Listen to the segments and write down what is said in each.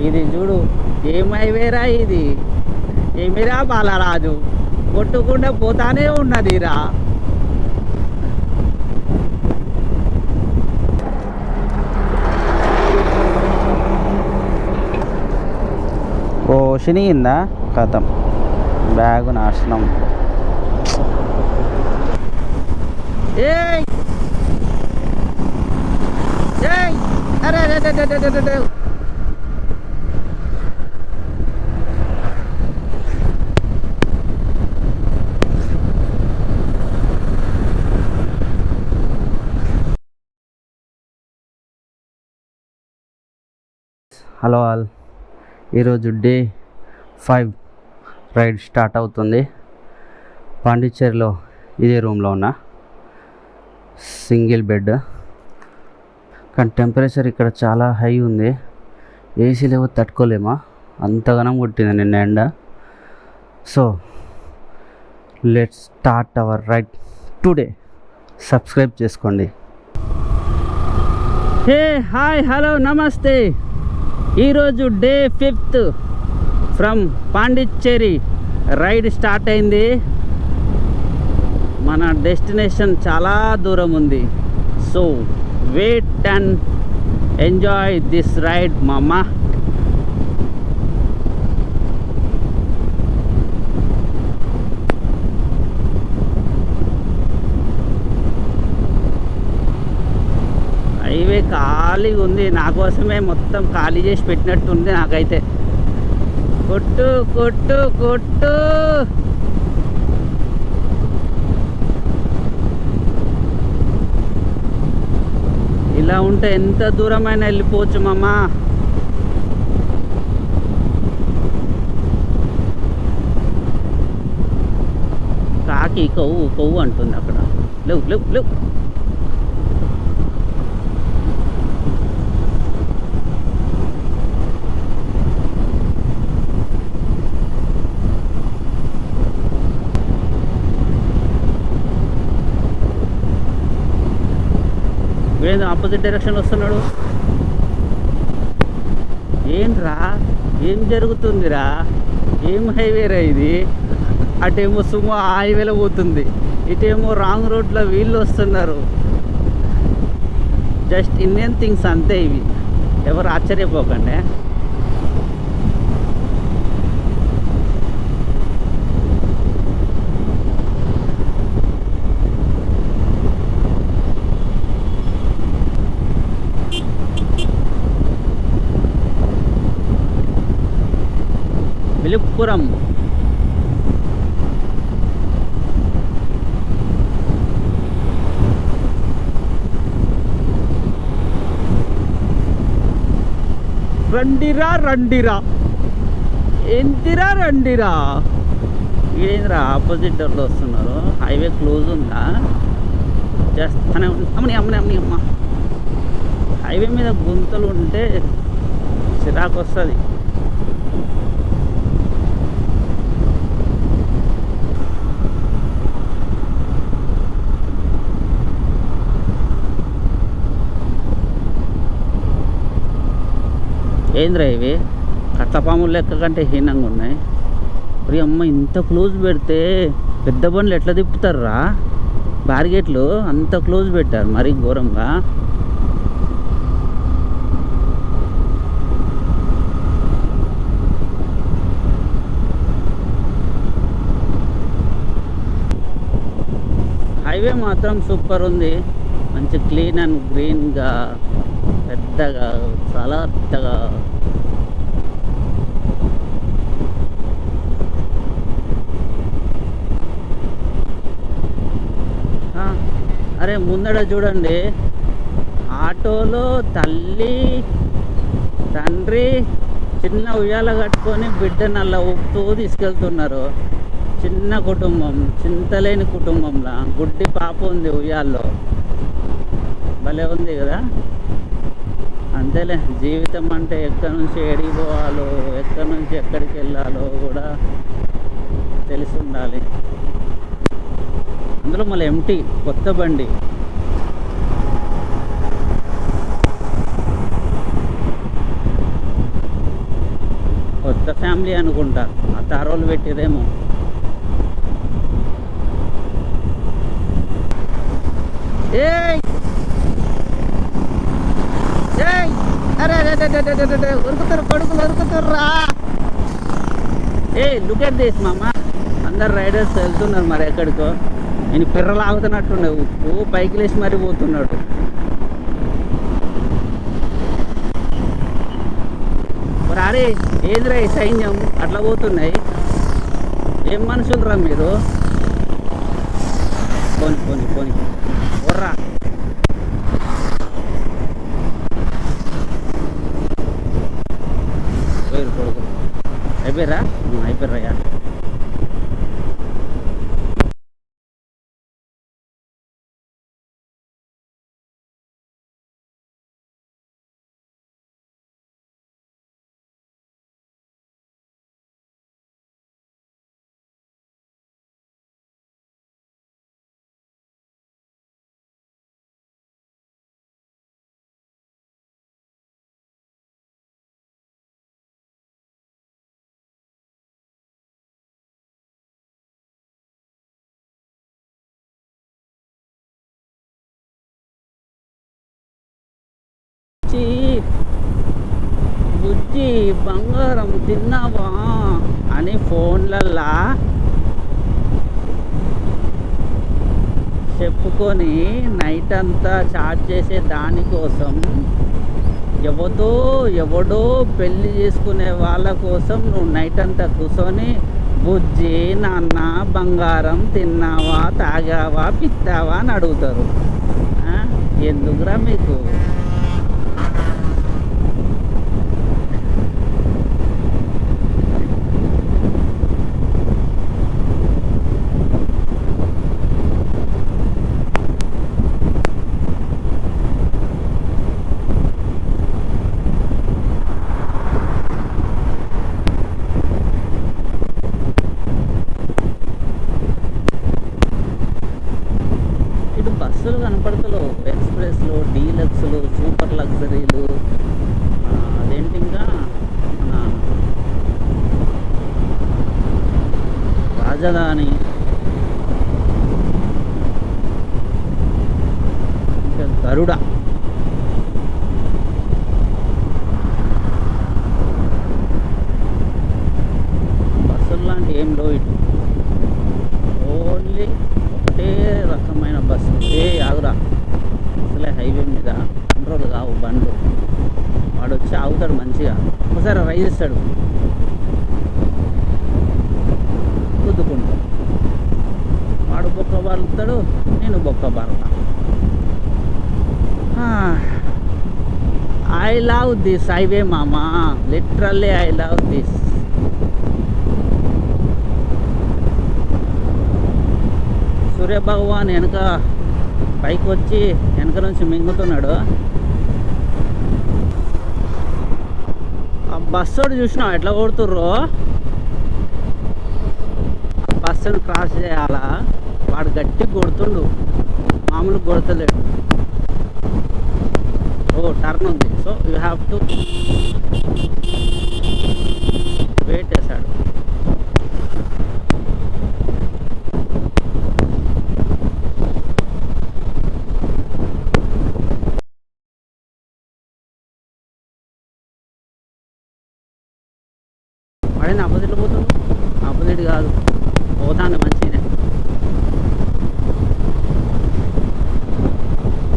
ఇది చూడు, ఏమైవేరా ఇది, ఏమిరా బాలరాజు, కొట్టుకుండా పోతానే ఉన్నదిరా. ఓ శనిగిందా కథం, బ్యాగు నాశనం. ఏయ్ ఏయ్, అరే అరే అరే అరే అరే అరే. హలో ఆల్, ఈరోజు డే 5 రైడ్ స్టార్ట్ అవుతుంది. పాండిచ్చేరిలో ఇదే రూమ్లో ఉన్నా, సింగిల్ బెడ్. కానీ టెంపరేచర్ ఇక్కడ చాలా హై ఉంది, ఏసీ లేవో తట్టుకోలేమా, అంతగానం కొట్టింది నిన్న ఎండ. So let's start our ride today. Subscribe చేసుకోండి. హే హాయ్ హలో నమస్తే. ఈరోజు day 5th from Pondicherry ride start అయింది. మన డెస్టినేషన్ చాలా దూరం ఉంది. So wait and enjoy this ride మామా. హైవే ఖాళీగా ఉంది, నా కోసమే మొత్తం ఖాళీ చేసి పెట్టినట్టుంది నాకైతే. కొట్టు కొట్టు కొట్టు. ఇలా ఉంటే ఎంత దూరమైనా వెళ్ళిపోవచ్చు మామా. కాకి కొవ్వు కొవ్వు అంటుంది అక్కడ. లేవు లేవు లేవు. వీడేదో ఆపోజిట్ డైరెక్షన్ వస్తున్నాడు. ఏంట్రా, ఏం జరుగుతుందిరా, ఏం హైవేరా ఇది? అటేమో సుమో హైవేలో పోతుంది, ఇటేమో రాంగ్ రోడ్లో వీళ్ళు వస్తున్నారు. జస్ట్ ఇండియన్ థింగ్స్ అంతే ఇవి, ఎవరు ఆశ్చర్యపోకండి. విలుపురం రండిరా రండిరా, ఎంతిరా రండిరా. ఏంద్రా ఆపోజిట్ డోర్లో వస్తున్నారు, హైవే క్లోజ్ ఉందా? చేస్తానే అమ్మని అమ్మని అమ్మని అమ్మ. హైవే మీద గుంతలు ఉంటే చిరాకు వస్తుంది. ఏంద్రా ఇవి, కట్లపాములు లెక్క కంటే హీనంగా ఉన్నాయి. మరి అమ్మ, ఇంత క్లోజ్ పెడితే పెద్ద బండ్లు ఎట్లా తిప్పుతారా? బార్గేట్లు అంత క్లోజ్ పెట్టారు, మరీ ఘోరంగా. హైవే మాత్రం సూపర్ ఉంది, మంచి క్లీన్ అండ్ గ్రీన్గా, పెద్దగా, చాలా పెద్దగా. అరే ముందడ చూడండి, ఆటోలో తల్లి తండ్రి చిన్న ఉయ్యాల కట్టుకొని బిడ్డను అలా ఊపుతూ తీసుకెళ్తున్నారు. చిన్న కుటుంబం, చింతలేని కుటుంబంలా గుడ్డి పాప ఉంది ఉయ్యాల్లో. భలే ఉంది కదా. అంతేలే, జీవితం అంటే ఎక్కడి నుంచి ఎడికి పోవాలో, ఎక్కడి నుంచి ఎక్కడికి వెళ్ళాలో కూడా తెలిసి ఉండాలి. అందులో మళ్ళీ ఎంటీ, కొత్త బండి. పెద్ద ఫ్యామిలీ అనుకుంటా, ఆ తారోలు పెట్టిరేమో. ఏయ్ ఏయ్, అరే అరే ఉరుకుతారు కొడుకులు, ఉరుకుతుర్రా. ఏ లుక్ ఎట్ దిస్ మామ, అందరు రైడర్స్ వెళ్తున్నారు మరి ఎక్కడికో. నేను పిర్రలు ఆగుతున్నట్టుండే, ఉప్పు పైకి లేచి మరీ పోతున్నాడు. అరే ఏంద్రా ఈ సైన్యం అట్లా పోతున్నాయి, ఏం మనుషులరా మీరు? పోని పోని పోని ఓర్రా. పోయారు కొడుకు, అయిపోయారా? అయిపోయారయ్యా. బుజ్జి బంగారం తిన్నావా అని ఫోన్లల్లా చెప్పుకొని నైట్ అంతా చాట్ చేసే దానికోసం, ఎవడో పెళ్లి చేసుకునే వాళ్ళ కోసం నువ్వు నైట్ అంతా కూర్చొని బుజ్జి నాన్న బంగారం తిన్నావా, తాగావా, పిత్తావా అని అడుగుతారు. ఎందుకురా మీకు? బస్సులు కనపడతలేవు, ఎక్స్ప్రెస్లు, డీలక్స్లు, సూపర్ లగ్జరీలు, అదేంటి ఇంకా మన రాజధాని, ఇంకా గరుడ. బస్సులు లాంటి ఏం లో ఇటు, ఓన్లీ ఒకటే రకమైన బస్సు. ఆగురా, అసలే హైవే మీద కంట్రోల్ కావు బండ్లు. వాడు వచ్చి ఆగుతాడు మంచిగా, ఒకసారి రైజ్ ఇస్తాడు, గుద్దుకుంటాడు. వాడు బొక్క బారుతాడు, నేను బొక్క బారుతా. ఐ లవ్ దిస్ హైవే మామా, literally I love this. Surya Bhagwan వెనక పైకి వచ్చి వెనక నుంచి మింగుతున్నాడు. ఆ బస్సోడు చూసినావు ఎట్లా కొడుతుర్రో? బస్సును క్రాస్ చేయాలా, వాడు గట్టి కొడుతుండు, మామూలు కొడతలేడు. ఓ టర్న్ ఉంది, so you have to wait చేశాడు. వాడేది ఆపోజిట్లో పోతుంది, ఆపోజిట్ కాదు, పోతాను మంచిగా.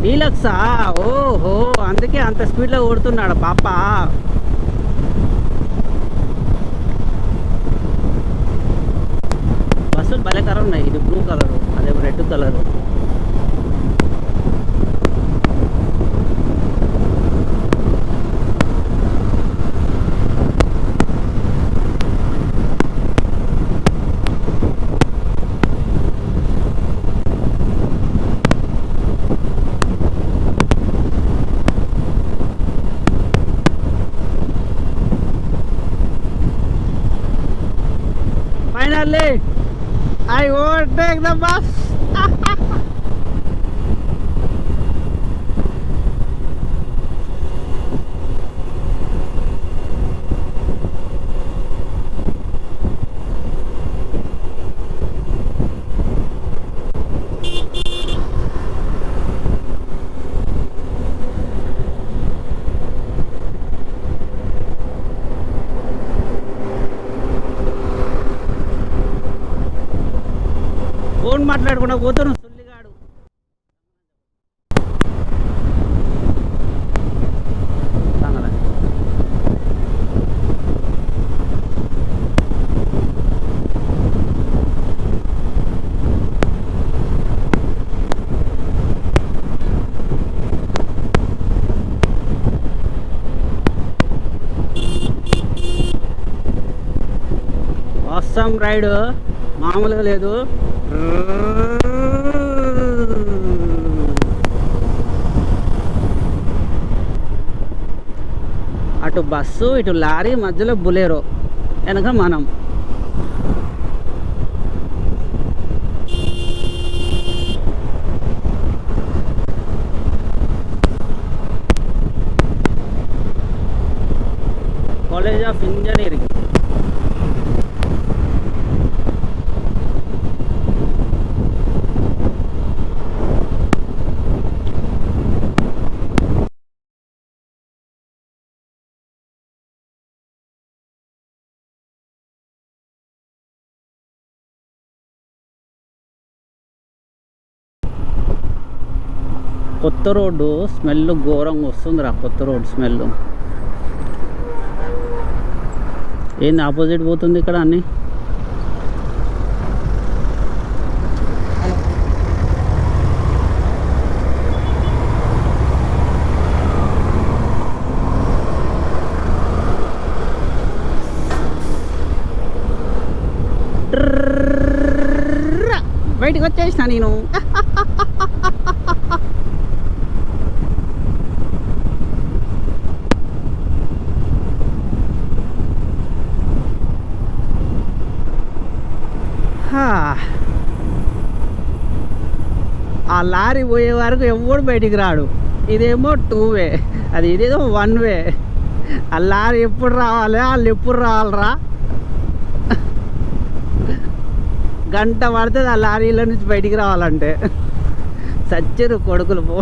డీలక్సా? ఓహో, అందుకే అంత స్పీడ్లో కొడుతున్నాడు పాప. బస్సులు భలే కలర్ ఉన్నాయి, ఇది బ్లూ కలరు, అదే red colour. Finally, I overtake the bus. మాట్లాడుకుంటూ పోతున్నాం సుల్లిగాడు. ఆసమ్ రైడ్ మామూలుగా లేదు. అటు బస్సు ఇటు లారీ మధ్యలో బులేరో వెనక మనం. College of engineering. కొత్త రోడ్డు స్మెల్ ఘోరంగా వస్తుంది రా. కొత్త రోడ్డు స్మెల్ ఏంది ఆపోజిట్ పోతుంది ఇక్కడ అన్నీ. బయటకు వచ్చేసిన నేను. ఆ లారీ పోయే వరకు ఎవడు బయటికి రాడు. ఇదేమో 2 వే, ఇదేదో 1 వే. ఆ లారీ ఎప్పుడు రావాలి, వాళ్ళు ఎప్పుడు రావాలరా. గంట పడుతుంది ఆ లారీలో నుంచి బయటికి రావాలంటే. సచ్చరు కొడుకులు పో.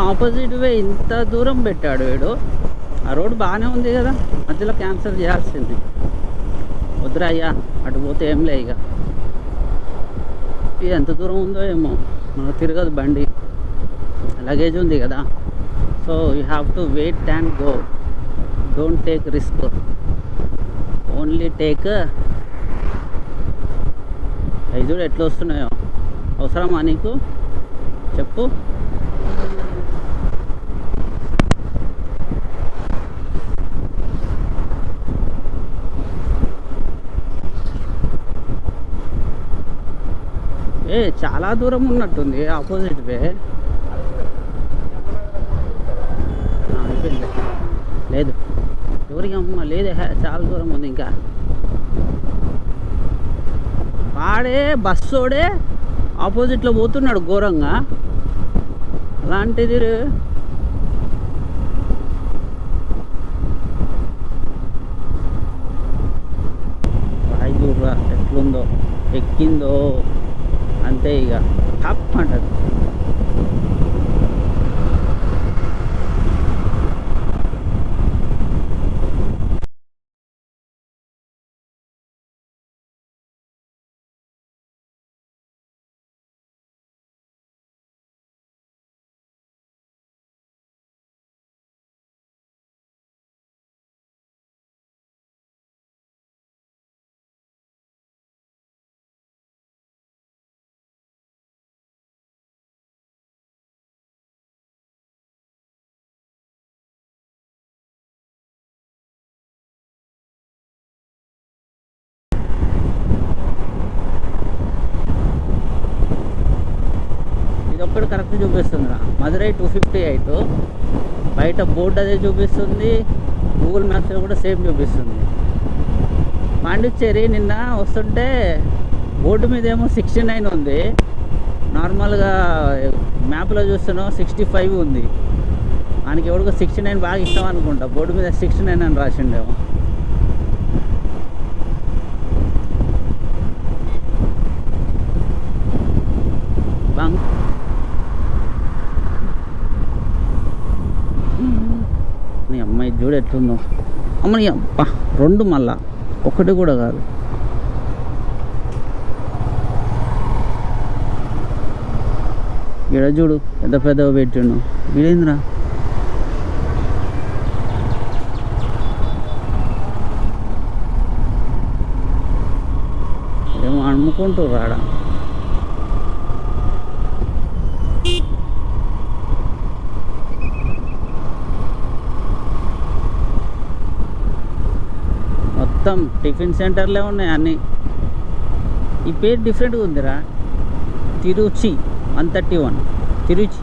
ఆపోజిట్ వే ఇంత దూరం పెట్టాడు వీడు. ఆ రోడ్డు బాగానే ఉంది కదా, మధ్యలో క్యాన్సిల్ చేయాల్సింది. వద్దురా అయ్యా, అటు పోతే ఏం లే. ఇక ఇది ఎంత దూరం ఉందో ఏమో, మనకు తిరగదు బండి, లగేజ్ ఉంది కదా. So you have to wait and go. Don't take risk, only take. ఐదు ఎట్లా వస్తున్నాయో, అవసరమా నీకు చెప్పు. చాలా దూరం ఉన్నట్టుంది ఆపోజిట్ వే. అయిపోయింది లేదు, ఎవరికి అమ్మ లేదే, చాలా దూరం ఉంది ఇంకా. వాడే బస్సోడే ఆపోజిట్లో పోతున్నాడు ఘోరంగా. అలాంటిది వాయురా ఎట్లుందో, ఎక్కిందో అంతే ఇక టప్ అంటది. ఇదొక్కటి కరెక్ట్ చూపిస్తుంది. మదురై 258 బయట బోర్డు అదే చూపిస్తుంది, గూగుల్ మ్యాప్స్లో కూడా సేమ్ చూపిస్తుంది. పాండిచ్చేరి నిన్న వస్తుంటే బోర్డు మీద ఏమో 69 ఉంది, నార్మల్గా మ్యాప్లో చూస్తున్నాం 65 ఉంది. మనకి ఎవరికో 69 బాగా ఇష్టం అనుకుంటా, బోర్డు మీద 69 అని రాసిండేమో. బంక్. నీ అమ్మాయి చూడు ఎట్లుందో. అమ్మని అబ్బా, 2 మళ్ళా, 1 కూడా కాదు. ఈడ చూడు పెద్ద పెద్దగా పెట్టిండు. వీడేంద్రా ఏమో అమ్ముకుంటూ రాడా. మొత్తం టిఫిన్ సెంటర్లే ఉన్నాయి అన్నీ. ఈ పేరు డిఫరెంట్గా ఉందిరా, Trichy 131 Trichy.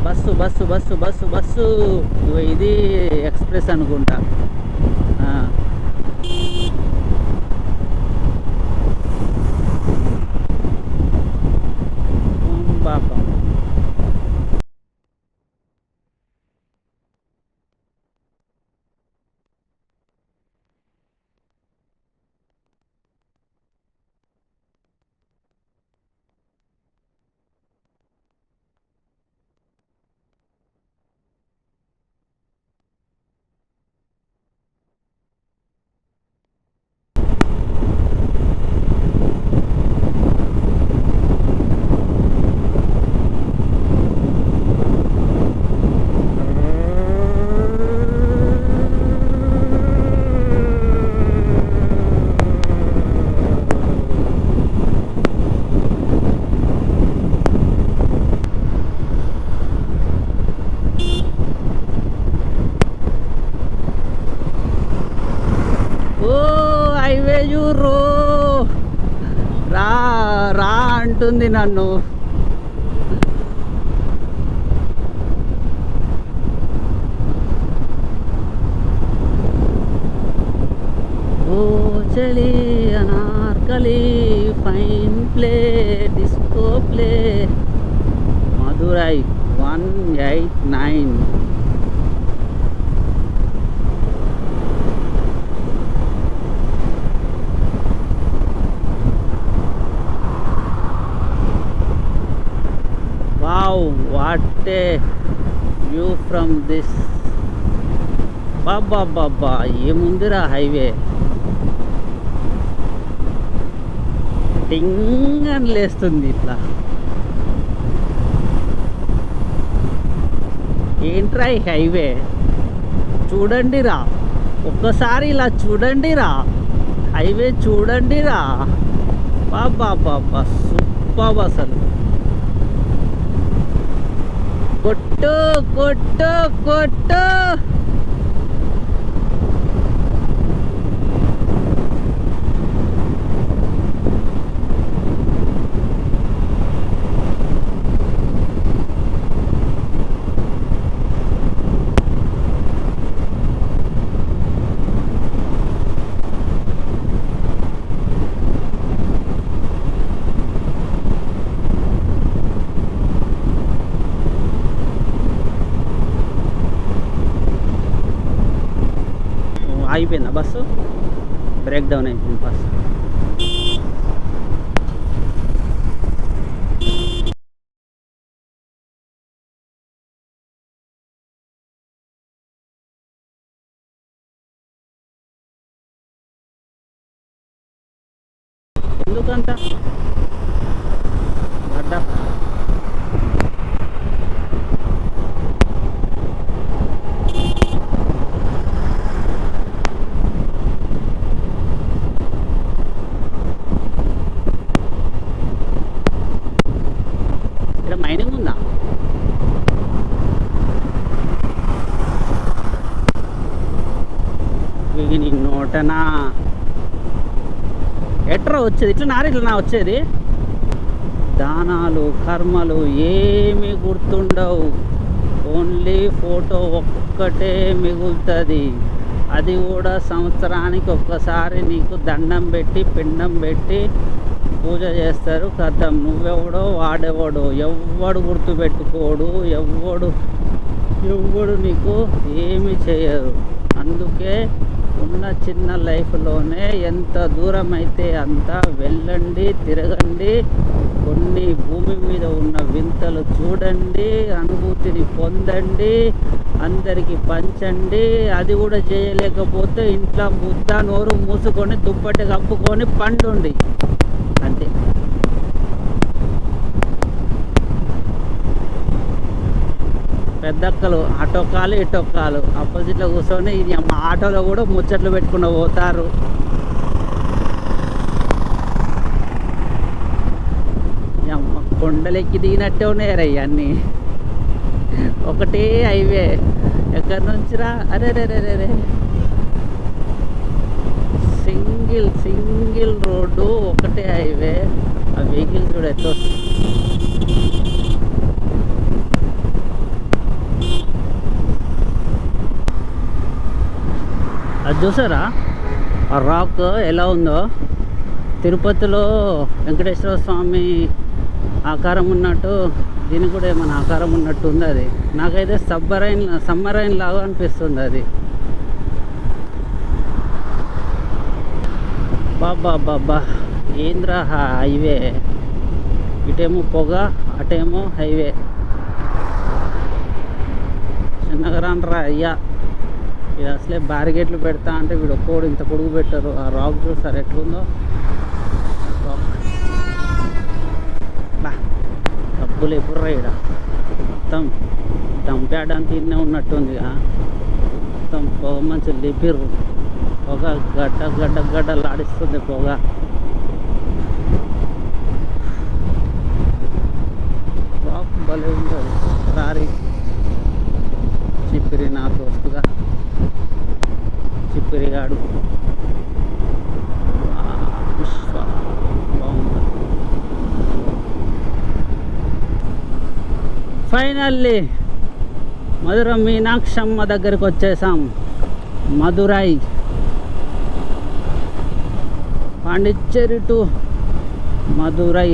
Bus bus bus bus bus. ఇది ఎక్స్ప్రెస్ అనుకుంటా. పాపం రా రా అంటుంది నన్ను. ఓ చలి Anarkali fine play disco play Madurai 189. Wow, what a view from this. బాబా బాబా ఏముందిరా హైవే. టింగ్ అని లేస్తుంది ఇట్లా. ఏంట్రా ఈ హైవే చూడండి రా, ఒక్కసారి ఇలా చూడండి రా, హైవే చూడండి రా. బాబా బాబా సూపర్ అసలు. కొట్టు కొట్టు కొట్టు. ఆగిపోయిందా బస్సు? బ్రేక్ డౌన్ అయిపోయింది బస్సు. ఎందుకంత గడ్డ? ఇక్కడ మైనింగ్ ఉందా? నీ నోటనా ఎట్రా వచ్చేది? ఇట్లా నా వచ్చేది. దానాలు కర్మలు ఏమీ గుర్తుండవు, ఓన్లీ ఫోటో ఒక్కటే మిగులుతుంది. అది కూడా సంవత్సరానికి ఒక్కసారి నీకు దండం పెట్టి పిండం పెట్టి పూజ చేస్తారు. కథం. నువ్వెవడో వాడెవడో ఎవ్వడు గుర్తుపెట్టుకోడు, ఎవ్వడు నీకు ఏమి చేయరు. అందుకే ఉన్న చిన్న లైఫ్లోనే ఎంత దూరం అయితే అంత వెళ్ళండి, తిరగండి, కొన్ని భూమి మీద ఉన్న వింతలు చూడండి, అనుభూతిని పొందండి, అందరికీ పంచండి. అది కూడా చేయలేకపోతే ఇంట్లో ముద్ద నోరు మూసుకొని దుప్పటి కప్పుకొని పండుండి, అంతే. పెద్దక్కలు అటొక్కాలు ఇటొక్కాలు ఆపోజిట్లో కూర్చొని మా ఆటోలో కూడా ముచ్చట్లు పెట్టుకుని పోతారు. కొండలెక్కి దిగినట్టే ఉన్నాయరయ్య అన్నీ. ఒకటే హైవే, ఎక్కడి నుంచిరా? అరే రే రే రే సింగిల్ రోడ్డు, ఒకటే హైవే. ఆ వెహికల్స్ కూడా ఎట్లా అది చూసారా ఆ రాక్ ఎలా ఉందో? తిరుపతిలో వెంకటేశ్వర స్వామి ఆకారం ఉన్నట్టు దీనికి కూడా ఏమైనా ఆకారం ఉన్నట్టు ఉంది. అది నాకైతే సమ్మరైన్ లాగా అనిపిస్తుంది అది. బాబా ఏంద్రా హైవే, ఇటేమో పొగ, అటేమో హైవే. చిన్నగా రానరా అయ్యా, ఇది అసలే బ్యారిగేట్లు పెడతా అంటే వీడు ఒక్కోడు ఇంత పొడుగు పెట్టారు. ఆ రాక్ చూస్తారు ఎట్లుందో. రాక్ డబ్బులు ఎప్పుడురా ఇక్కడ మొత్తం దంపేయడానికి తిన్నే ఉన్నట్టుంది. మొత్తం పొగ మంచి లిపిర్రు, పొగ గడ్డలాడిస్తుంది పొగ. రాక్ భలే ఉంటుంది. రారి చిప్పిరి నా దోస్తుగా, చిప్పిరిగాడు బాగుంటుంది. ఫైనల్లీ మధుర మీనాక్షమ్మ దగ్గరికి వచ్చేసాం. మధురై, పాండిచ్చేరి టు మధురై.